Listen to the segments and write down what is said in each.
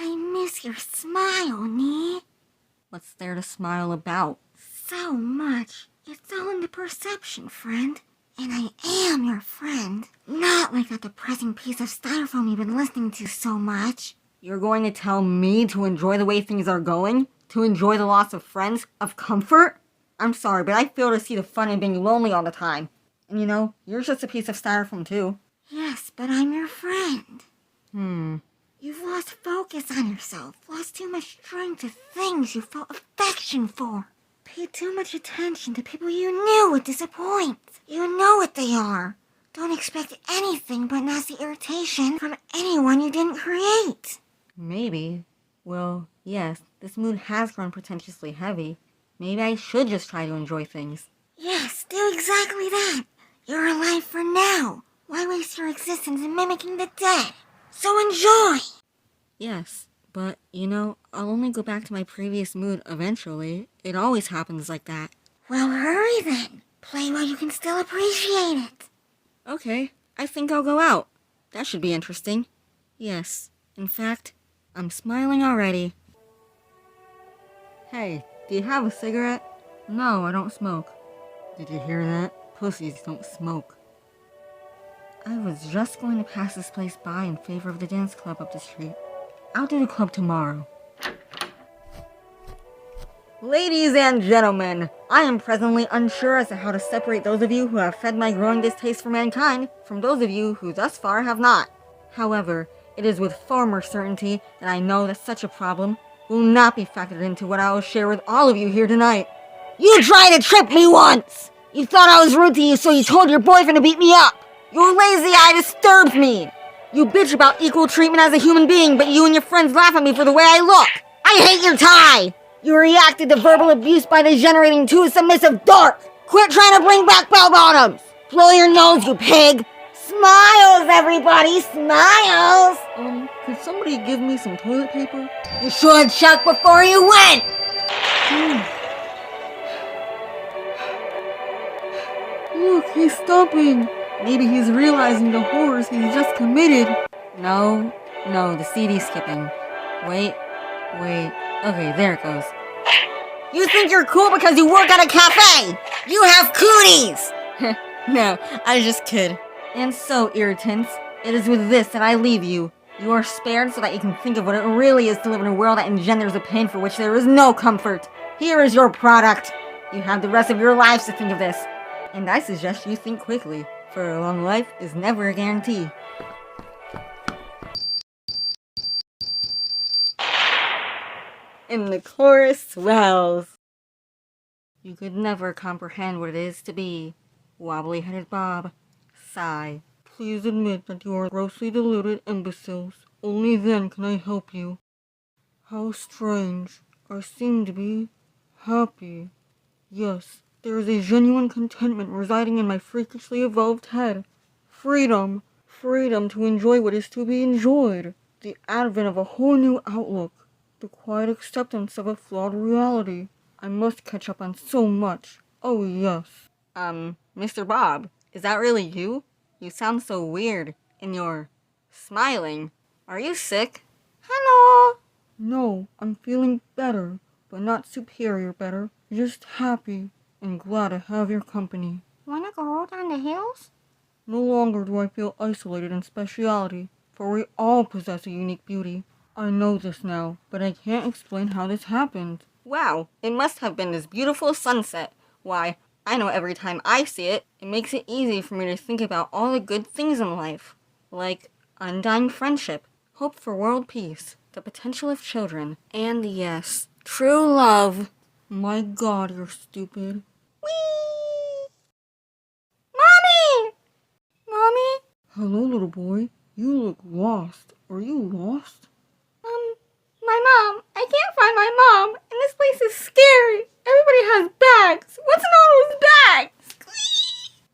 I miss your smile, Nee. What's there to smile about? So much. It's all in the perception, friend. And I am your friend. Not like that depressing piece of styrofoam you've been listening to so much. You're going to tell me to enjoy the way things are going? To enjoy the loss of friends? Of comfort? I'm sorry, but I fail to see the fun in being lonely all the time. And you know, you're just a piece of styrofoam too. Yes, but I'm your friend. Hmm. You've lost focus on yourself, lost too much strength to things you felt affection for. Paid too much attention to people you knew would disappoint. You know what they are. Don't expect anything but nasty irritation from anyone you didn't create. Maybe. Well, yes, this mood has grown pretentiously heavy. Maybe I should just try to enjoy things. Yes, do exactly that. You're alive for now. Why waste your existence in mimicking the dead? So enjoy! Yes, but, you know, I'll only go back to my previous mood eventually. It always happens like that. Well, hurry then. Play while you can still appreciate it. Okay, I think I'll go out. That should be interesting. Yes, in fact, I'm smiling already. Hey, do you have a cigarette? No, I don't smoke. Did you hear that? Pussies don't smoke. I was just going to pass this place by in favor of the dance club up the street. I'll do the club tomorrow. Ladies and gentlemen, I am presently unsure as to how to separate those of you who have fed my growing distaste for mankind from those of you who thus far have not. However, it is with far more certainty that I know that such a problem will not be factored into what I will share with all of you here tonight. You tried to trip me once! You thought I was rude to you, so you told your boyfriend to beat me up! Your lazy eye disturbs me! You bitch about equal treatment as a human being, but you and your friends laugh at me for the way I look! I hate your tie! You reacted to verbal abuse by degenerating to a submissive dork! Quit trying to bring back bell bottoms! Blow your nose, you pig! Smiles, everybody! Smiles! Could somebody give me some toilet paper? You should check before you went! Look, he's stopping! Maybe he's realizing the horrors he's just committed. No, the CD's skipping. Wait. Okay, there it goes. You think you're cool because you work at a cafe! You have cooties! No, I just kid. And so, irritants, it is with this that I leave you. You are spared so that you can think of what it really is to live in a world that engenders a pain for which there is no comfort. Here is your product. You have the rest of your lives to think of this. And I suggest you think quickly, for a long life is never a guarantee. And the chorus swells. You could never comprehend what it is to be wobbly-headed Bob. Sigh. Please admit that you are grossly deluded imbeciles. Only then can I help you. How strange. I seem to be happy. Yes, there is a genuine contentment residing in my freakishly evolved head. Freedom. Freedom to enjoy what is to be enjoyed. The advent of a whole new outlook. The quiet acceptance of a flawed reality. I must catch up on so much. Oh, yes. Mr. Bob, is that really you? You sound so weird. And you're smiling. Are you sick? Hello? No, I'm feeling better, but not superior better. Just happy and glad to have your company. Wanna go roll down the hills? No longer do I feel isolated in speciality, for we all possess a unique beauty. I know this now, but I can't explain how this happened. Wow, it must have been this beautiful sunset. Why, I know every time I see it, it makes it easy for me to think about all the good things in life. Like undying friendship, hope for world peace, the potential of children, and yes, true love. My God, you're stupid. Whee! Mommy! Mommy? Hello, little boy. You look lost. Are you lost? My mom. I can't find my mom. And this place is scary. Everybody has bags. What's in all those bags?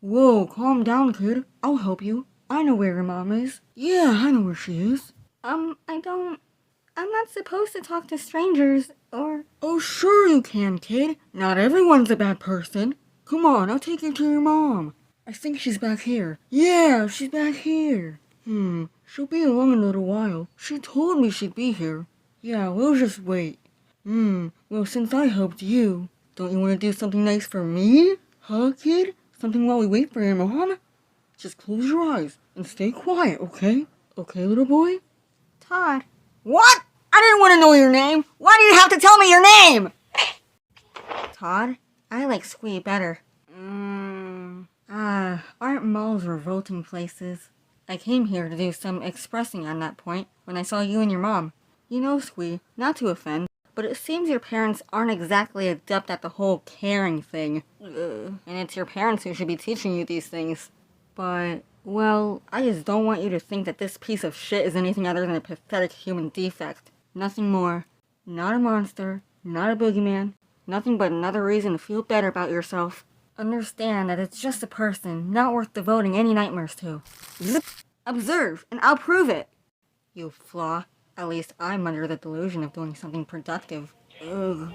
Whoa, calm down, kid. I'll help you. I know where your mom is. Yeah, I know where she is. I'm not supposed to talk to strangers, or... Oh, sure you can, kid. Not everyone's a bad person. Come on, I'll take you to your mom. I think she's back here. Yeah, she's back here. She'll be along in a little while. She told me she'd be here. Yeah, we'll just wait. Well, since I helped you, don't you want to do something nice for me? Huh, kid? Something while we wait for your mom? Just close your eyes and stay quiet, okay? Okay, little boy? Todd. What? I didn't want to know your name. Why do you have to tell me your name? Todd, I like Squee better. Aren't malls revolting places? I came here to do some expressing on that point when I saw you and your mom. You know, Squee, not to offend, but it seems your parents aren't exactly adept at the whole caring thing. And it's your parents who should be teaching you these things. But, well, I just don't want you to think that this piece of shit is anything other than a pathetic human defect. Nothing more. Not a monster, not a boogeyman, nothing but another reason to feel better about yourself. Understand that it's just a person, not worth devoting any nightmares to. Zip. Observe, and I'll prove it. You flaw. At least I'm under the delusion of doing something productive. Ugh.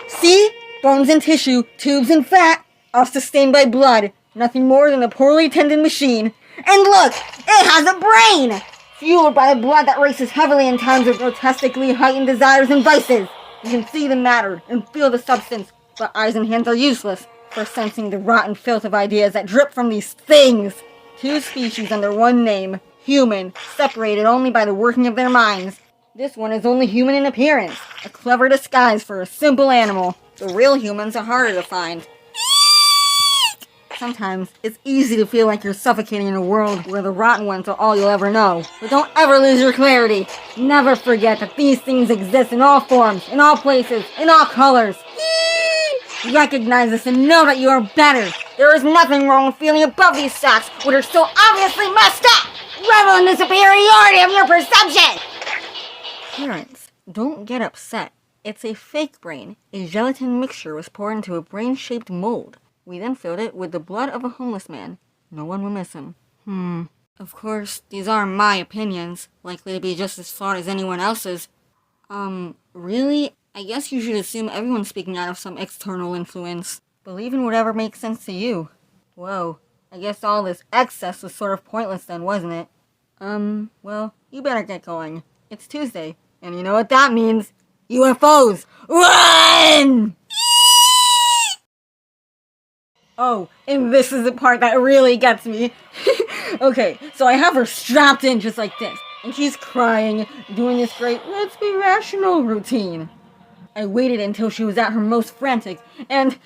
See? Bones and tissue, tubes and fat, all sustained by blood. Nothing more than a poorly tended machine. And look! It has a brain! Fueled by the blood that races heavily in times of grotesquely heightened desires and vices. You can see the matter and feel the substance, but eyes and hands are useless for sensing the rotten filth of ideas that drip from these things. Two species under one name, human, separated only by the working of their minds. This one is only human in appearance, a clever disguise for a simple animal. The real humans are harder to find. Sometimes it's easy to feel like you're suffocating in a world where the rotten ones are all you'll ever know. But don't ever lose your clarity. Never forget that these things exist in all forms, in all places, in all colors. Recognize this and know that you are better. There is nothing wrong with feeling above these sacks, which are so obviously messed up. Revel in the superiority of your perception. Parents, don't get upset. It's a fake brain. A gelatin mixture was poured into a brain-shaped mold. We then filled it with the blood of a homeless man. No one will miss him. Of course, these are my opinions, likely to be just as flawed as anyone else's. Really? I guess you should assume everyone's speaking out of some external influence. Believe in whatever makes sense to you. Whoa, I guess all this excess was sort of pointless then, wasn't it? Well, you better get going. It's Tuesday, and you know what that means. UFOs! Run! Oh, and this is the part that really gets me. Okay, so I have her strapped in just like this, and she's crying, doing this great let's be rational routine. I waited until she was at her most frantic, and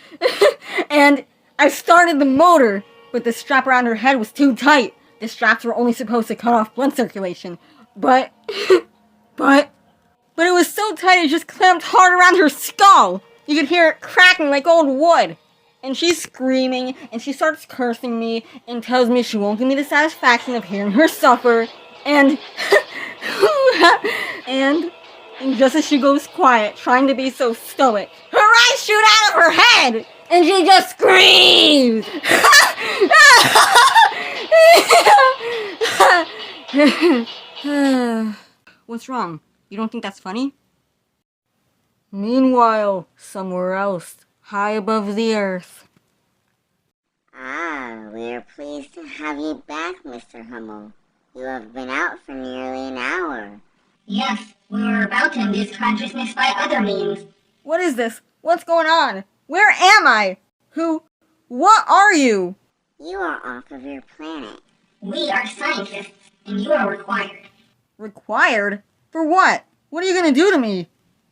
I started the motor, but the strap around her head was too tight. The straps were only supposed to cut off blood circulation, but it was so tight it just clamped hard around her skull. You could hear it cracking like old wood. And she's screaming, and she starts cursing me, and tells me she won't give me the satisfaction of hearing her suffer, and and just as she goes quiet, trying to be so stoic, her eyes shoot out of her head, and she just screams. What's wrong? You don't think that's funny? Meanwhile, somewhere else, high above the earth. We're pleased to have you back, Mr. Hummel. You have been out for nearly an hour. Yes, we were about to induce consciousness by other means. What is this? What's going on? Where am I? What are you? You are off of your planet. We are scientists, and you are required. Required? For what? What are you gonna do to me?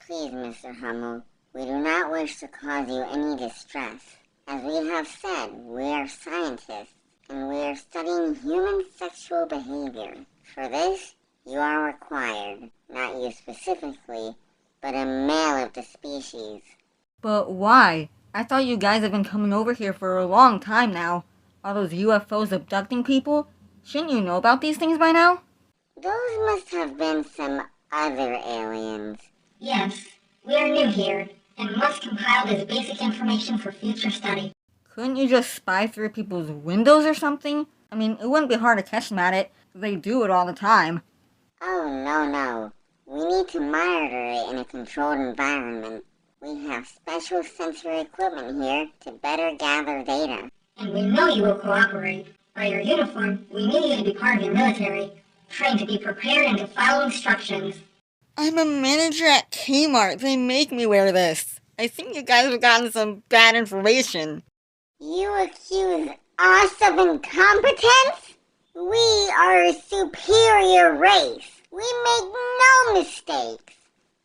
Please, Mr. Hummel, we do not wish to cause you any distress. As we have said, we are scientists, and we are studying human sexual behavior. For this, you are required, not you specifically, but a male of the species. But why? I thought you guys have been coming over here for a long time now. Are those UFOs abducting people? Shouldn't you know about these things by now? Those must have been some other aliens. Yes, we are new here, and must compile this basic information for future study. Couldn't you just spy through people's windows or something? I mean, it wouldn't be hard to catch them at it. They do it all the time. Oh, no. We need to monitor it in a controlled environment. We have special sensory equipment here to better gather data. And we know you will cooperate. By your uniform, we knew you to be part of your military, trained to be prepared and to follow instructions. I'm a manager at Kmart. They make me wear this. I think you guys have gotten some bad information. You accuse us of incompetence? We are a superior race. We make no mistakes.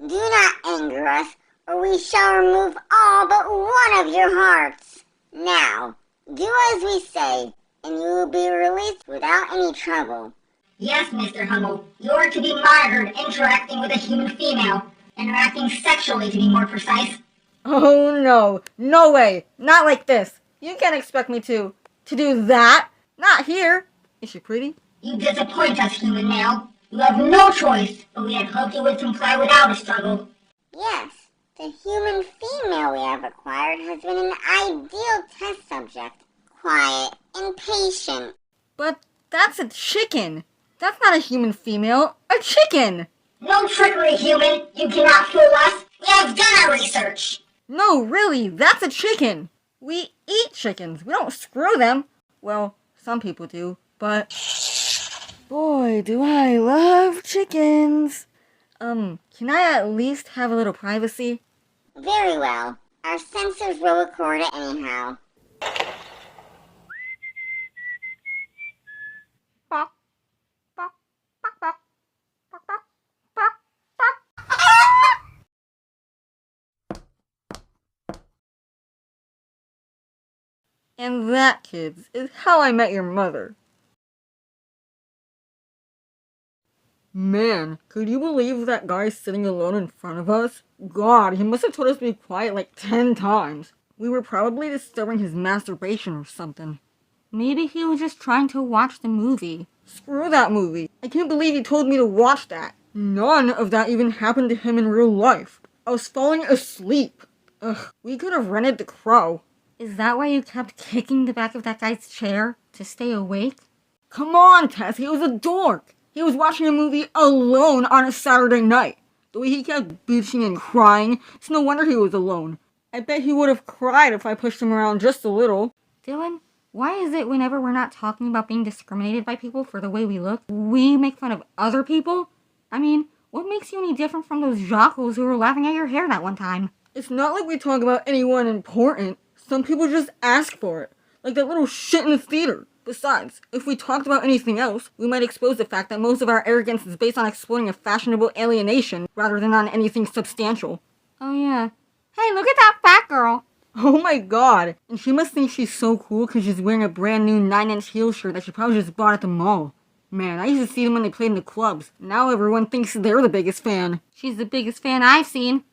Do not anger us, or we shall remove all but one of your hearts. Now, do as we say, and you will be released without any trouble. Yes, Mr. Hummel, you are to be monitored interacting with a human female. Interacting sexually, to be more precise. Oh no, no way, not like this. You can't expect me to do that. Not here. Is she pretty? You disappoint us, human male. You have no choice, but we had hoped you would comply without a struggle. Yes, the human female we have acquired has been an ideal test subject. Quiet and patient. But that's a chicken. That's not a human female. A chicken. No trickery, human. You cannot fool us. We have done our research. No, really, that's a chicken. We eat chickens. We don't screw them. Well, some people do, but boy, do I love chickens. Can I at least have a little privacy? Very well. Our sensors will record it anyhow. And that, kids, is how I met your mother. Man, could you believe that guy sitting alone in front of us? God, he must have told us to be quiet like 10 times. We were probably disturbing his masturbation or something. Maybe he was just trying to watch the movie. Screw that movie. I can't believe he told me to watch that. None of that even happened to him in real life. I was falling asleep. Ugh, we could have rented The Crow. Is that why you kept kicking the back of that guy's chair? To stay awake? Come on, Tess, he was a dork. He was watching a movie alone on a Saturday night. The way he kept bitching and crying, it's no wonder he was alone. I bet he would have cried if I pushed him around just a little. Dylan, why is it whenever we're not talking about being discriminated by people for the way we look, we make fun of other people? I mean, what makes you any different from those jockals who were laughing at your hair that one time? It's not like we talk about anyone important. Some people just ask for it. Like that little shit in the theater. Besides, if we talked about anything else, we might expose the fact that most of our arrogance is based on exploiting a fashionable alienation rather than on anything substantial. Oh yeah. Hey, look at that fat girl! Oh my god! And she must think she's so cool because she's wearing a brand new 9-inch heel shirt that she probably just bought at the mall. Man, I used to see them when they played in the clubs. Now everyone thinks they're the biggest fan. She's the biggest fan I've seen.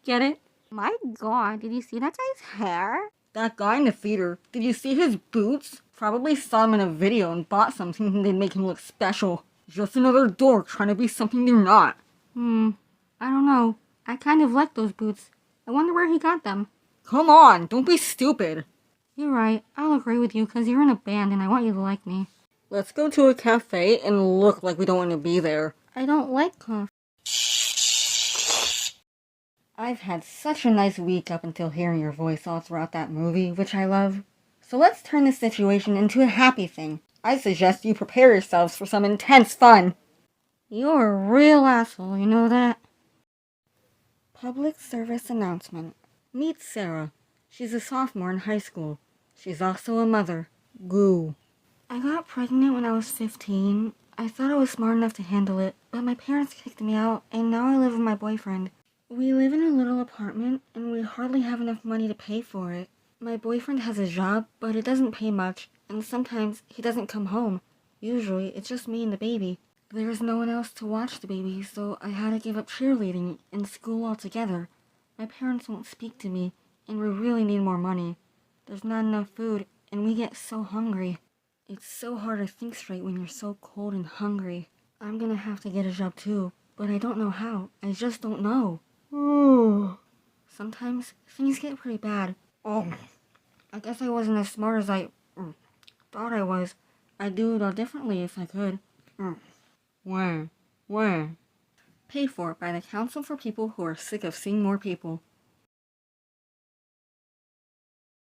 Get it? My god, did you see that guy's hair? That guy in the theater, did you see his boots? Probably saw him in a video and bought some thinking they'd make him look special. Just another dork trying to be something they're not. I don't know. I kind of like those boots. I wonder where he got them. Come on, don't be stupid. You're right, I'll agree with you because you're in a band and I want you to like me. Let's go to a cafe and look like we don't want to be there. I don't like coffee. I've had such a nice week up until hearing your voice all throughout that movie, which I love. So let's turn this situation into a happy thing. I suggest you prepare yourselves for some intense fun. You're a real asshole, you know that? Public service announcement. Meet Sarah. She's a sophomore in high school. She's also a mother. Goo. I got pregnant when I was 15. I thought I was smart enough to handle it, but my parents kicked me out, and now I live with my boyfriend. We live in a little apartment, and we hardly have enough money to pay for it. My boyfriend has a job, but it doesn't pay much, and sometimes he doesn't come home. Usually, it's just me and the baby. There's no one else to watch the baby, so I had to give up cheerleading and school altogether. My parents won't speak to me, and we really need more money. There's not enough food, and we get so hungry. It's so hard to think straight when you're so cold and hungry. I'm gonna have to get a job too, but I don't know how. I just don't know. Sometimes things get pretty bad. I guess I wasn't as smart as I thought I was. I'd do it all differently if I could. Where? Paid for by the Council for People Who Are Sick of Seeing More People.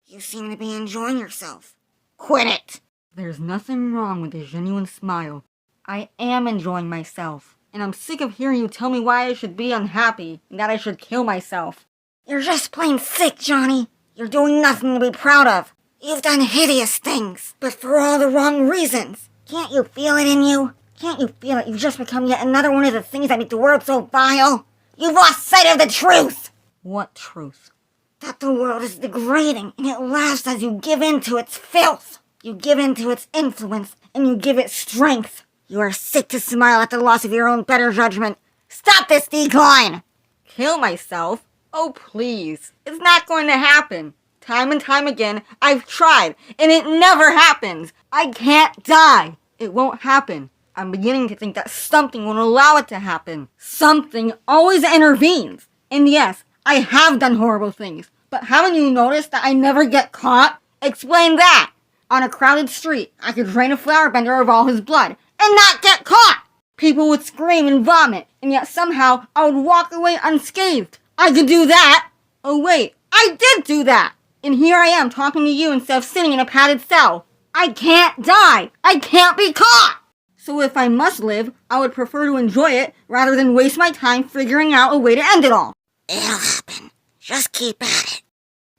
You seem to be enjoying yourself. Quit it! There's nothing wrong with a genuine smile. I am enjoying myself. And I'm sick of hearing you tell me why I should be unhappy and that I should kill myself. You're just plain sick, Johnny. You're doing nothing to be proud of. You've done hideous things, but for all the wrong reasons. Can't you feel it in you? Can't you feel that you've just become yet another one of the things that make the world so vile? You've lost sight of the truth! What truth? That the world is degrading, and it laughs as you give in to its filth. You give in to its influence, and you give it strength. You are sick to smile at the loss of your own better judgment. Stop this decline! Kill myself? Oh, please. It's not going to happen. Time and time again, I've tried, and it never happens. I can't die. It won't happen. I'm beginning to think that something will allow it to happen. Something always intervenes. And yes, I have done horrible things. But haven't you noticed that I never get caught? Explain that. On a crowded street, I could drain a flower bender of all his blood and not get caught. People would scream and vomit, and yet somehow I would walk away unscathed. I could do that. Oh wait, I did do that. And here I am talking to you instead of sitting in a padded cell. I can't die. I can't be caught. So if I must live, I would prefer to enjoy it rather than waste my time figuring out a way to end it all. It'll happen. Just keep at it.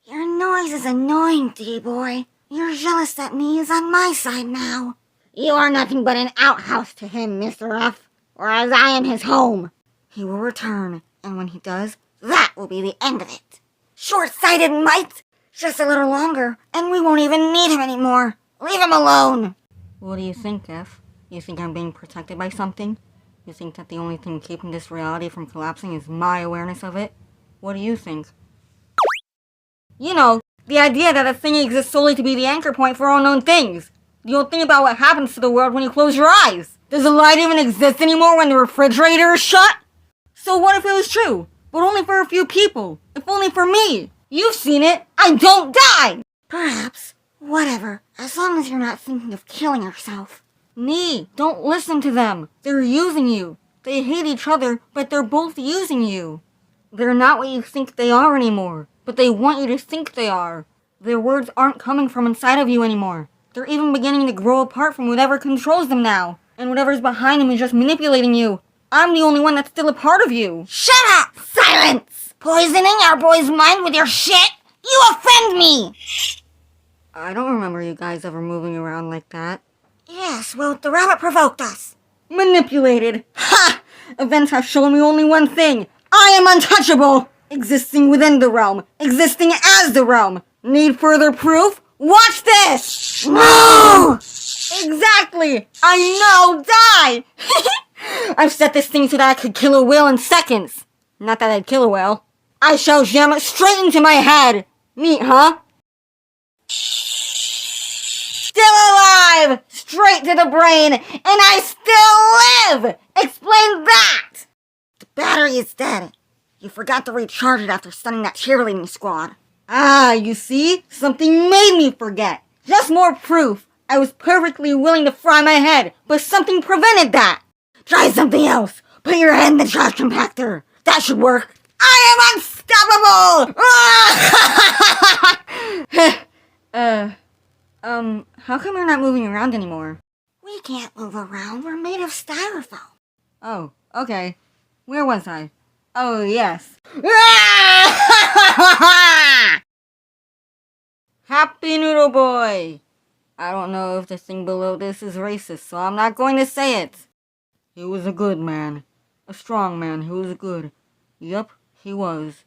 Your noise is annoying, D-boy. You're jealous that me is on my side now. You are nothing but an outhouse to him, Mr. F, whereas I am his home. He will return, and when he does, that will be the end of it. Short-sighted mite! Just a little longer, and we won't even need him anymore. Leave him alone! What do you think, F? You think I'm being protected by something? You think that the only thing keeping this reality from collapsing is my awareness of it? What do you think? You know, the idea that a thing exists solely to be the anchor point for all known things. You don't think about what happens to the world when you close your eyes. Does the light even exist anymore when the refrigerator is shut? So what if it was true? But only for a few people. If only for me. You've seen it. I don't die! Perhaps. Whatever. As long as you're not thinking of killing yourself. Nee, don't listen to them. They're using you. They hate each other, but they're both using you. They're not what you think they are anymore, but they want you to think they are. Their words aren't coming from inside of you anymore. They're even beginning to grow apart from whatever controls them now. And whatever's behind them is just manipulating you. I'm the only one that's still a part of you. Shut up! Silence! Poisoning our boy's mind with your shit? You offend me! I don't remember you guys ever moving around like that. Yes, well, the rabbit provoked us. Manipulated! Ha! Events have shown me only one thing. I am untouchable! Existing within the realm. Existing as the realm. Need further proof? Watch this! No! Exactly! I know! Die! I've set this thing so that I could kill a whale in seconds. Not that I'd kill a whale. I shall jam it straight into my head. Neat, huh? Still alive! Straight to the brain, and I still live! Explain that! The battery is dead. You forgot to recharge it after stunning that cheerleading squad. Ah, you see? Something made me forget. Just more proof. I was perfectly willing to fry my head, but something prevented that. Try something else. Put your head in the trash compactor. That should work. I am unstoppable! How come you're not moving around anymore? We can't move around. We're made of styrofoam. Oh, okay. Where was I? Oh, yes. Happy Noodle Boy! I don't know if the thing below this is racist, so I'm not going to say it. He was a good man. A strong man who was good. Yup, he was.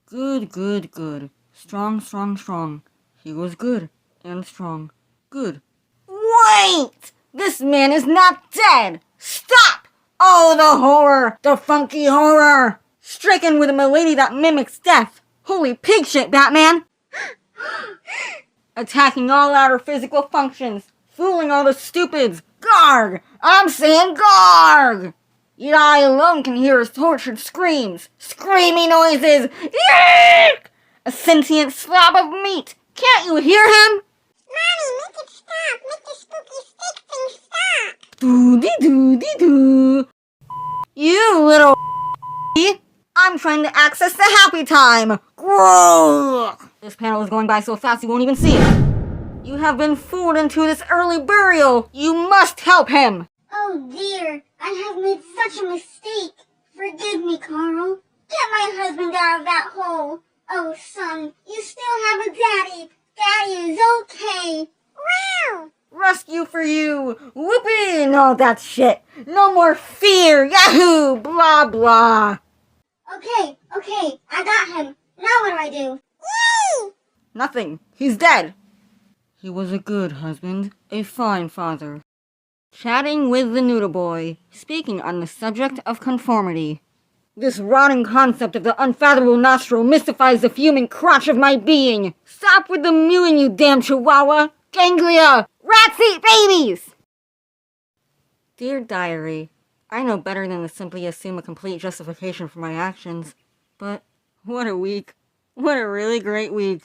Good, good, good. Strong, strong, strong. He was good and strong. Good. Wait! This man is not dead! Stop! Oh, the horror! The funky horror! Stricken with a malady that mimics death. Holy pig shit, Batman! Attacking all outer physical functions. Fooling all the stupids. Garg! I'm saying garg! Yet I alone can hear his tortured screams. Screamy noises. Yeek! A sentient slab of meat. Can't you hear him? Mommy, make it stop. Make the spooky stick thing stop. Doo-dee-doo-dee-doo. You little I'm trying to access the happy time. Grrrr. This panel is going by so fast you won't even see it. You have been fooled into this early burial. You must help him. Oh, Oh dear, I have made such a mistake. Forgive me, Carl. Get my husband out of that hole. Oh, son, you still have a daddy. Daddy is okay. Wow! Rescue for you! Whoopee! And all that shit! No more fear! Yahoo! Blah blah! Okay, I got him. Now what do I do? Yay! Nothing. He's dead. He was a good husband, a fine father. Chatting with the noodle boy, speaking on the subject of conformity. This rotting concept of the unfathomable nostril mystifies the fuming crotch of my being. Stop with the mewing, you damn chihuahua! Ganglia! Rats eat babies! Dear Diary, I know better than to simply assume a complete justification for my actions. But what a week. What a really great week.